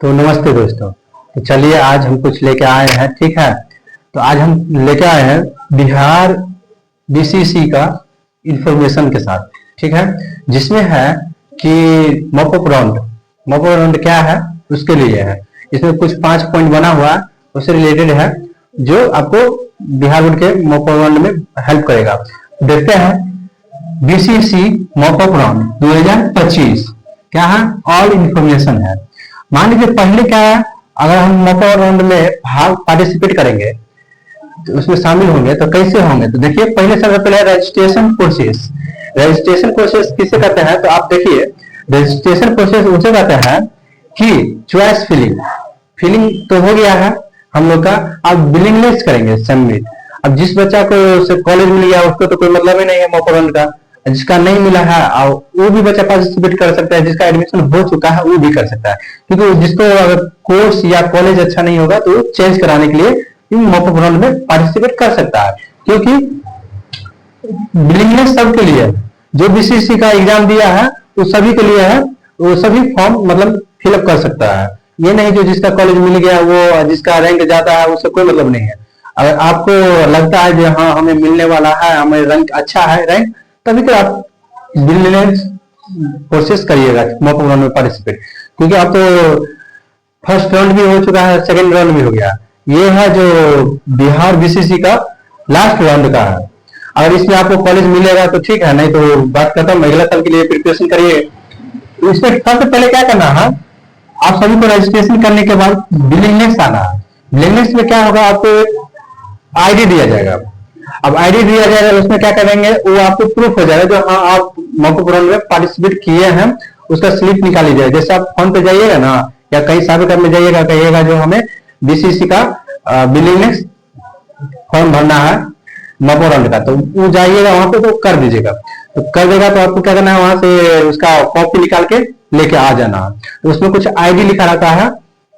तो नमस्ते दोस्तों। तो चलिए आज हम कुछ लेके आए हैं, ठीक है। तो आज हम लेके आए हैं बिहार बीसीसी का इंफॉर्मेशन के साथ, ठीक है। जिसमें है कि मॉपअप राउंड क्या है उसके लिए है। इसमें कुछ 5 पॉइंट बना हुआ है, उससे रिलेटेड है, जो आपको बिहार बोर्ड के मॉपअप राउंड में हेल्प करेगा। देखते हैं बीसीसी मॉपअप राउंड 2025 क्या है, ऑल इंफॉर्मेशन है। मान लीजिए पहले क्या है, अगर हम मॉपअप राउंड में भाग पार्टिसिपेट करेंगे तो उसमें शामिल होंगे तो कैसे होंगे। तो देखिए पहले सबसे पहले रजिस्ट्रेशन प्रोसेस। रजिस्ट्रेशन प्रोसेस किसे कहते हैं, तो आप देखिए रजिस्ट्रेशन प्रोसेस उसे कहते हैं कि चॉइस फिलिंग तो हो गया है हम लोग का। अब बिलिंगनेस करेंगे सबमिट। अब जिस बच्चा को कॉलेज मिल गया उसको तो कोई मतलब ही नहीं है मॉपअप राउंड का, जिसका नहीं मिला है और वो भी बच्चा पार्टिसिपेट कर सकता है, जिसका एडमिशन हो चुका है वो भी कर सकता है। क्योंकि जिसको अगर कोर्स या कॉलेज अच्छा नहीं होगा तो चेंज कराने के लिए मॉपअप राउंड में पार्टिसिपेट कर सकता है। क्योंकि बिलिंगनेस सबके लिए, जो बीसीसी का एग्जाम दिया है वो सभी के लिए है, वो सभी फॉर्म मतलब फिलअप कर सकता है। ये नहीं जो जिसका कॉलेज मिल गया वो जिसका रैंक ज्यादा है उससे कोई मतलब नहीं है। अगर आपको लगता है कि हाँ हमें मिलने वाला है, हमें रैंक अच्छा है रैंक, तभी तो आप बिलिंगनेस प्रोसेस करिएगा मॉपअप राउंड में पार्टिसिपेट। क्योंकि आप तो फर्स्ट राउंड भी हो चुका है, सेकंड राउंड भी हो गया, ये है जो बिहार बीसीसी का लास्ट राउंड का है। अगर इसमें आपको कॉलेज मिलेगा तो ठीक है, नहीं तो बात खत्म, अगला साल के लिए प्रिपरेशन करिए। इसमें सबसे पहले क्या करना है, आप सभी को रजिस्ट्रेशन करने के बाद बिलिंगनेस आना है। बिलिंगनेस में क्या होगा, आपको आईडी दिया जाएगा। अब आईडी दिया जाएगा उसमें क्या करेंगे, वो आपको प्रूफ हो जाएगा जो हाँ आप मॉपअप राउंड में पार्टिसिपेट किए हैं, उसका स्लिप निकाल लीजिए। जैसे आप फोन पे जाइएगा ना या कहीं साबित करने जाइएगा, कहिएगा जो हमें बीसीसी का बिलिंगनेस फॉर्म भरना है मॉपअप राउंड का, तो वो जाइएगा वहां पे तो कर दीजिएगा। तो कर देगा तो आपको क्या करना है, वहां से उसका कॉपी निकाल के लेके आ जाना। तो उसमें कुछ आईडी लिखा रहता है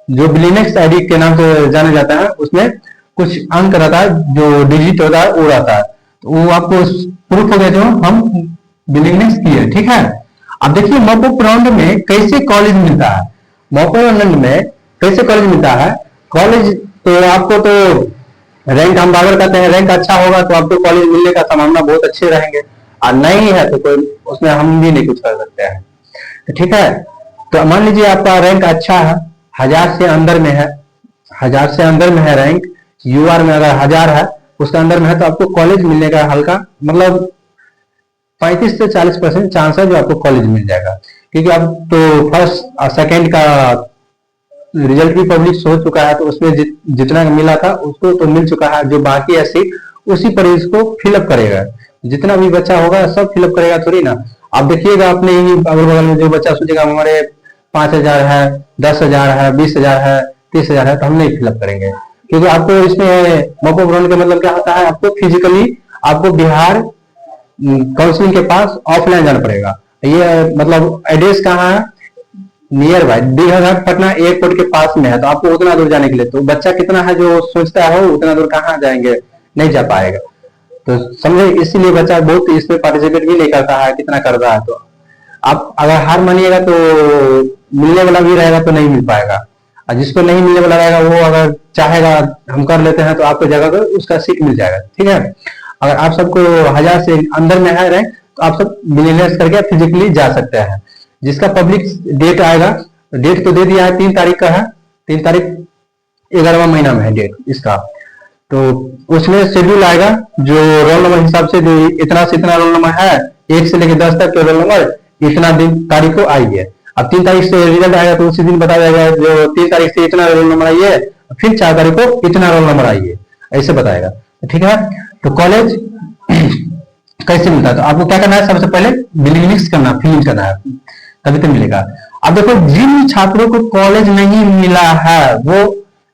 जो बिलिंगनेस आईडी के नाम से जाना जाता है। उसमें कुछ अंक रहता है जो डिजिट होता है वो रहता है, तो वो आपको प्रूफ हो गया जो हम बिलिंगनेस किए, ठीक है। अब देखिए मॉपअप राउंड में कैसे कॉलेज मिलता है। मॉपअप राउंड में कैसे कॉलेज मिलता है, कॉलेज तो आपको तो रैंक हम बागर कहते हैं, रैंक अच्छा होगा तो आपको कॉलेज मिलने का संभावना बहुत अच्छे रहेंगे, और नहीं है तो कोई उसमें हम भी नहीं कुछ कर सकते हैं, तो ठीक है। तो मान लीजिए आपका रैंक अच्छा है, 1000 से अंदर में है, 1000 से अंदर में है रैंक, यूआर में अगर 1000 है उसके अंदर में है, तो आपको कॉलेज मिलने का हल्का मतलब 35 से 40% चांस है जो आपको कॉलेज मिल जाएगा। क्योंकि अब तो फर्स्ट और सेकेंड का रिजल्ट भी पब्लिश हो चुका है, तो उसमें जितना मिला था उसको तो मिल चुका है, जो बाकी है सीट उसी पर इसको फिलअप करेगा। जितना भी बच्चा होगा सब फिलअप करेगा थोड़ी ना। आप देखिएगा अपने ही अगल बगल में जो बच्चा सोचेगा हमारे 5000 है, 10,000 है, 20,000 है, 30,000 है, तो हम नहीं फिलअप करेंगे। क्योंकि आपको इसमें मॉपअप राउंड का मतलब क्या होता है, आपको फिजिकली आपको बिहार काउंसिलिंग के पास ऑफलाइन जाना पड़ेगा। ये मतलब एड्रेस कहाँ है, नियर बाय दीघाघाट पटना एयरपोर्ट के पास में है, तो आपको उतना दूर जाने के लिए तो बच्चा कितना है जो सोचता है वो उतना दूर कहाँ जाएंगे, नहीं जा पाएगा। तो समझे, इसीलिए बच्चा बहुत इसमें पार्टिसिपेट भी नहीं करता है, कितना कर रहा है। तो आप अगर हार मानिएगा तो मिलने वाला भी रहेगा तो नहीं मिल पाएगा, और जिसको नहीं मिलने वाला रहेगा वो अगर चाहेगा हम कर लेते हैं तो आपको जगह पर उसका सीट मिल जाएगा, ठीक है। अगर आप सबको 1000 से अंदर में है रैंक तो आप सब बिलियनेस करके फिजिकली जा सकते हैं। जिसका पब्लिक डेट आएगा, डेट तो दे दिया है 3 तारीख का है, 3 तारीख 11वां महीना में है डेट इसका। तो उसमें शेड्यूल आएगा जो रोल नंबर हिसाब से, जो इतना से इतना रोल नंबर है 1 से लेकर 10 तक के रोल नंबर इतना दिन तारीख को आई है। अब 3 तारीख से रिजल्ट आएगा तो उसी दिन बता जाएगा जो 3 तारीख से इतना रोल नंबर आई है, फिर 4 तारीख को इतना रोल नंबर आई है, ऐसे बताएगा, ठीक है। तो कॉलेज कैसे मिलता है, तो आपको क्या करना है, सबसे पहले बिलिंगनेस करना, फिलिंग करना है, तभी तो मिलेगा। अब देखो जिन छात्रों को कॉलेज नहीं मिला है वो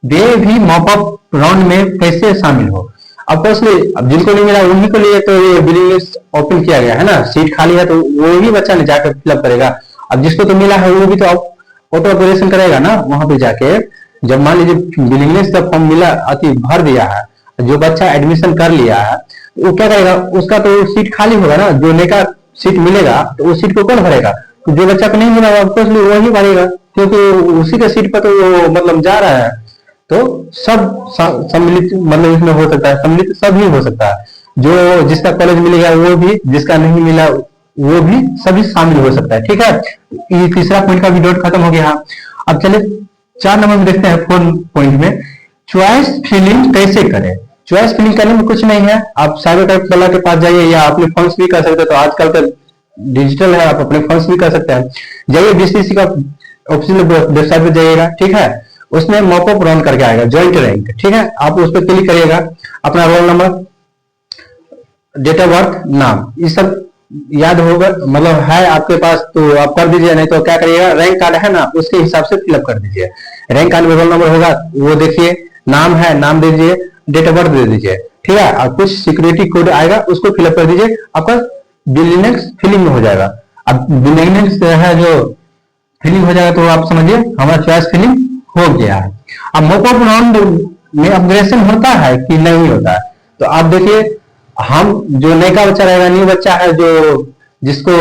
वे भी मॉपअप राउंड में कैसे शामिल हो। अब अब जिनको नहीं मिला उन्हीं को लिए तो ये बिलिंगनेस ओपन किया गया है ना, सीट खाली है तो वो ही बच्चा नहीं जाकर फिलअप करेगा। अब जिसको तो मिला है वो भी तो ऑटो ऑपरेशन करेगा ना वहां पे जाके। जब मान लीजिए बिलिंगनेस का फॉर्म मिला अति भर दिया है, जो बच्चा एडमिशन कर लिया है वो क्या करेगा, उसका तो सीट खाली होगा ना, जो लेकर सीट मिलेगा तो उस सीट को कौन भरेगा, तो जो बच्चा को नहीं मिला वही भरेगा। क्योंकि उसी के सीट पर तो वो मतलब जा रहा है। तो सब सम्मिलित मतलब इसमें हो सकता है, सम्मिलित सब ही हो सकता है। जो जिसका कॉलेज मिलेगा वो भी, जिसका नहीं मिला वो भी, सभी शामिल हो सकता है। ठीक है, ये तीसरा पॉइंट का भी डॉट खत्म हो गया। अब चले 4 नंबर में देखते हैं। 4 पॉइंट में चॉइस फिलिंग कैसे करें। चॉइस फिलिंग करने में कुछ नहीं है, आप साइबर कैफ वाला के पास जाइए या अपने फॉर्म्स भी कर सकते हैं। तो आजकल तो डिजिटल है, आप अपने फॉर्म्स भी कर सकते हैं। जाइए बीसीसी का ऑफिशियल वेबसाइट पे जाइएगा, ठीक है, उसमें मॉकअप रन करके आएगा ज्वाइंट रैंक। ठीक है, आप उस पर क्लिक करिएगा, अपना roll number, date of birth, नाम, ये सब याद होगा मतलब है आपके पास तो आप कर दीजिए, नहीं तो क्या करिएगा, रैंक कार्ड है ना उसके हिसाब से फिलअप कर दीजिए। रैंक कार्ड में रोल नंबर होगा वो देखिए, नाम है नाम दे दीजिए, डेट ऑफ बर्थ दे दीजिए। ठीक है, और कुछ सिक्योरिटी कोड आएगा उसको फिलअप कर दीजिए, आपका बिलिनेक्स फिलिंग में हो जाएगा। अब बिलिनेक्स है जो फिलिंग हो जाएगा तो आप समझिए हमारा चॉइस फिलिंग हो गया है। अब मॉकअप राउंड में अपग्रेडेशन होता है कि नहीं होता है, तो आप देखिए, हम जो नया बच्चा रहेगा, न्यू बच्चा है जो जिसको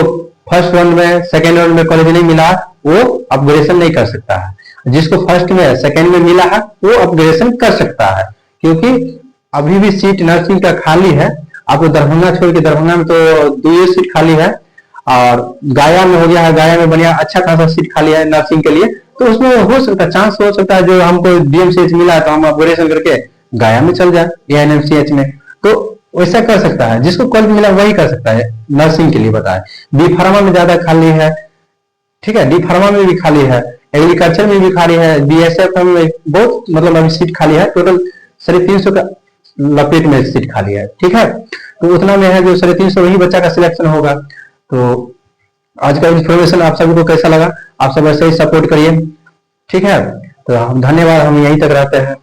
फर्स्ट राउंड में सेकेंड राउंड में कॉलेज नहीं मिला वो अपग्रेडेशन नहीं कर सकता है। जिसको फर्स्ट में सेकेंड में मिला है वो अपग्रेडेशन कर सकता है, क्योंकि अभी भी सीट नर्सिंग का खाली है। आपको दरभंगा छोड़ के, दरभंगा में तो 2 सीट खाली है, और गाया में हो गया है, गाया में बढ़िया अच्छा खासा सीट खाली है नर्सिंग के लिए। तो उसमें हो सकता है, चांस हो सकता है जो हमको डीएमसीएच मिला है तो हम अपग्रेडेशन करके गाया में चल जाए या एनएमसीएच में, तो वैसा कर सकता है। जिसको कॉलेज मिला वही कर सकता है नर्सिंग के लिए। बताए बी फार्मा में ज्यादा खाली है, ठीक है, डी फार्मा में भी खाली है, एग्रीकल्चर में भी खाली है, बीएसएफ में बहुत मतलब अभी सीट खाली है। टोटल 350 का लपेट में सीट खाली है। ठीक है, तो उतना में है जो 350 वही बच्चा का सिलेक्शन होगा। तो आज का इन्फॉर्मेशन आप सभी को कैसा लगा, आप सब ऐसे ही सपोर्ट करिए। ठीक है, तो हम धन्यवाद, हम यहीं तक रहते हैं।